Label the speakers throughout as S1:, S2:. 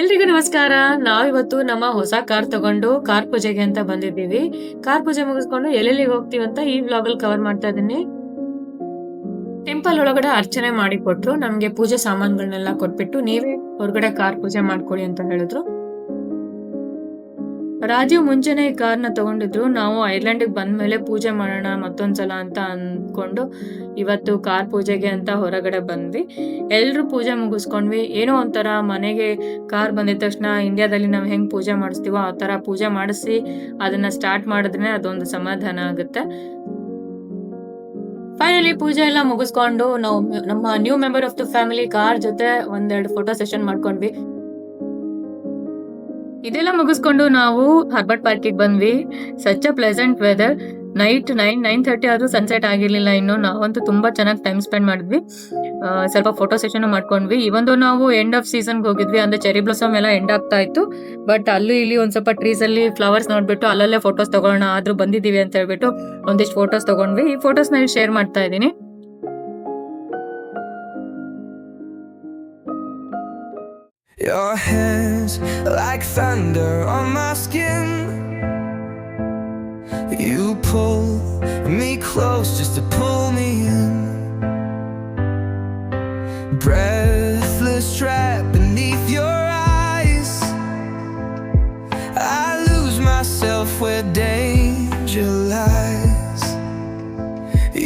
S1: ಎಲ್ರಿಗೂ ನಮಸ್ಕಾರ. ನಾವಿವತ್ತು ನಮ್ಮ ಹೊಸ ಕಾರ್ ತಗೊಂಡು ಕಾರ್ ಪೂಜೆಗೆ ಅಂತ ಬಂದಿದ್ದೀವಿ. ಕಾರ್ ಪೂಜೆ ಮುಗಿಸ್ಕೊಂಡು ಎಲ್ಲೆಲ್ಲಿಗೆ ಹೋಗ್ತೀವಿ ಅಂತ ಈ ವ್ಲಾಗ್ ಅಲ್ಲಿ ಕವರ್ ಮಾಡ್ತಾ ಇದ್ದೀನಿ. ಟೆಂಪಲ್ ಒಳಗಡೆ ಅರ್ಚನೆ ಮಾಡಿ ಕೊಟ್ರು. ನಮ್ಗೆ ಪೂಜೆ ಸಾಮಾನುಗಳನ್ನೆಲ್ಲ ಕೊಟ್ಬಿಟ್ಟು ನೀವೇ ಹೊರಗಡೆ ಕಾರ್ ಪೂಜೆ ಮಾಡ್ಕೊಳ್ಳಿ ಅಂತ ಹೇಳಿದ್ರು. ರಾಜೀವ್ ಮುಂಚೆನೆ ಈ ಕಾರ್ನ ತಗೊಂಡಿದ್ರು. ನಾವು ಐರ್ಲೆಂಡಿಗೆ ಬಂದ್ಮೇಲೆ ಪೂಜೆ ಮಾಡೋಣ ಮತ್ತೊಂದ್ಸಲ ಅಂತ ಅಂದ್ಕೊಂಡು ಇವತ್ತು ಕಾರ್ ಪೂಜೆಗೆ ಅಂತ ಹೊರಗಡೆ ಬಂದ್ವಿ. ಎಲ್ರು ಪೂಜೆ ಮುಗಿಸ್ಕೊಂಡ್ವಿ. ಏನೋ ಒಂಥರ ಮನೆಗೆ ಕಾರ್ ಬಂದಿದ ತಕ್ಷಣ ಇಂಡಿಯಾದಲ್ಲಿ ನಾವು ಹೆಂಗ್ ಪೂಜೆ ಮಾಡಿಸ್ತೀವೋ ಆ ತರ ಪೂಜೆ ಮಾಡಿಸಿ ಅದನ್ನ ಸ್ಟಾರ್ಟ್ ಮಾಡಿದ್ರೆ ಅದೊಂದು ಸಮಾಧಾನ ಆಗುತ್ತೆ. ಫೈನಲಿ ಪೂಜೆ ಎಲ್ಲ ಮುಗಿಸ್ಕೊಂಡು ನಾವು ನಮ್ಮ new member of the family car ಜೊತೆ ಒಂದೆರಡು ಫೋಟೋ ಸೆಷನ್ ಮಾಡ್ಕೊಂಡ್ವಿ. ಇದೆಲ್ಲ ಮುಗಿಸ್ಕೊಂಡು ನಾವು ಹರ್ಬರ್ಟ್ ಪಾರ್ಕಿಗೆ ಬಂದ್ವಿ. Such a pleasant weather. Night 9:30 ಆದ್ರೂ ಸನ್ಸೆಟ್ ಆಗಿರ್ಲಿಲ್ಲ ಇನ್ನು. ನಾವಂತೂ ತುಂಬಾ ಚೆನ್ನಾಗಿ ಟೈಮ್ ಸ್ಪೆಂಡ್ ಮಾಡಿದ್ವಿ. ಸ್ವಲ್ಪ ಫೋಟೋ ಸೆಷನ್ ಮಾಡ್ಕೊಂಡ್ವಿ. ಇವೊಂದು ನಾವು ಎಂಡ್ ಆಫ್ ಸೀಸನ್ಗೆ ಹೋಗಿದ್ವಿ, ಅಂದ್ರೆ ಚೆರಿ ಬ್ಲಾಸಮ್ ಎಲ್ಲ ಎಂಡ್ ಆಗ್ತಾ ಇತ್ತು. ಬಟ್ ಅಲ್ಲಿ ಇಲ್ಲಿ ಒಂದ್ ಸ್ವಲ್ಪ ಟ್ರೀಸ್ ಅಲ್ಲಿ ಫ್ಲವರ್ಸ್ ನೋಡ್ಬಿಟ್ಟು ಅಲ್ಲಲ್ಲೇ ಫೋಟೋಸ್ ತಗೊಳ್ಳೋಣ ಆದ್ರೂ ಬಂದಿದೀವಿ ಅಂತ ಹೇಳ್ಬಿಟ್ಟು ಒಂದಿಷ್ಟು ಫೋಟೋಸ್ ತಗೊಂಡ್ವಿ. ಈ ಫೋಟೋಸ್ ನ ಶೇರ್ ಮಾಡ್ತಾ ಇದ್ದೀನಿ.
S2: Your hands like thunder on my skin. You pull me close just to pull me in. Breathless trapped beneath your eyes. I lose myself where danger lies.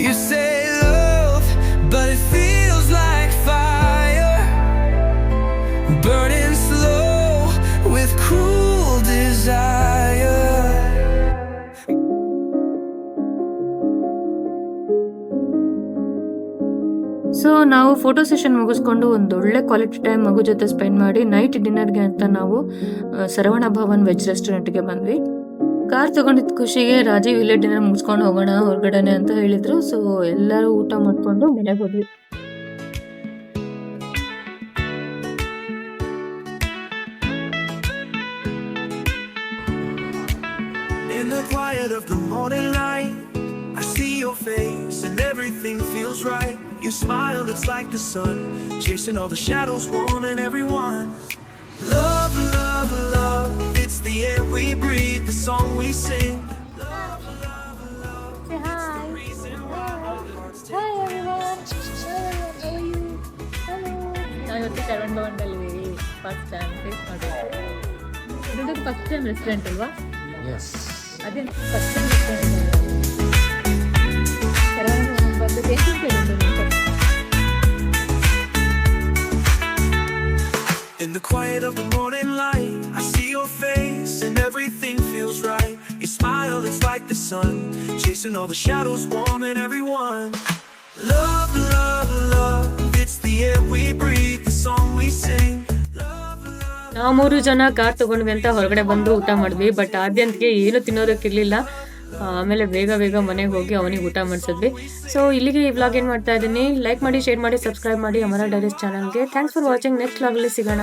S2: You say love, but it feels like fire, burning slow with cruel desire.
S1: So ನಾವು photo session ಮುಗಿಸ್ಕೊಂಡು ಒಂದು ಒಳ್ಳೆ quality time ಮಗು ಜೊತೆ spend ಮಾಡಿ night ಡಿನ್ನರ್ಗೆ ಅಂತ ನಾವು Saravana Bhavan veg ರೆಸ್ಟೋರೆಂಟ್ಗೆ ಬಂದ್ವಿ. ಕಾರ್ ತಗೊಂಡಿದ್ದ ಖುಷಿಗೆ ರಾಜೀವ್ ಇಲ್ಲೇ ಡಿನ್ನರ್ ಮುಗಿಸ್ಕೊಂಡು ಹೋಗೋಣ ಹೊರಗಡೆನೆ ಅಂತ ಹೇಳಿದ್ರು. ಸೊ ಎಲ್ಲರೂ ಊಟ ಮಾಡ್ಕೊಂಡು ಮನೆಗೆ ಹೋದ್ವಿ.
S2: In the quiet of the morning light, I see your face and everything feels right. You smile, it's like the sun, chasing all the shadows, warming everyone. Love, love, love, it's the air we breathe, the song we sing. Love, love, love, it's the reason why our hearts take.
S1: Hi everyone. How are you? Hello. ನಾವು ಇವತ್ತು ಸರವಣ ಭವನದಲ್ಲಿ first time taste ಮಾಡಿದ್ವಿ. ಇದು first time restaurant ಅಲ್ವಾ?
S3: Yes.
S1: ಅದೇ first time restaurant Saravana ಭವನ ಬಂದು tasting ಕೇಳಿದ್ರು.
S2: In the quiet of the morning light, I see your face and everything feels right. You smile, it's like the sun, chasing all the shadows, warming everyone. Love, love, love, it's the air we breathe, the song we sing.
S1: ನಾವು 3 ಜನ car ತಗೊಂಡ್ವಿ ಅಂತ ಹೊರಗಡೆ ಬಂದು ಊಟ ಮಾಡಿದ್ವಿ. But ಆದ್ಯಂತಿಗೆ ಏನು ತಿನ್ನೋದಕ್ಕಿರ್ಲಿಲ್ಲ. ಆಮೇಲೆ ಬೇಗ ಮನೆಗೆ ಹೋಗಿ ಅವನಿಗೆ ಊಟ ಮಾಡಿಸಿದ್ವಿ. ಸೊ ಇಲ್ಲಿಗೆ ಈ ವ್ಲಾಗ್ ಏನು ಮಾಡ್ತಾ ಇದ್ದೀನಿ. ಲೈಕ್ ಮಾಡಿ, ಶೇರ್ ಮಾಡಿ, ಸಬ್ಸ್ಕ್ರೈಬ್ ಮಾಡಿ ಅಮರ ಡೈರೀಸ್ ಚಾನಲ್ಗೆ. Thanks for watching. ನೆಕ್ಸ್ಟ್ ವ್ಲಾಗಲ್ಲಿ ಸಿಗೋಣ.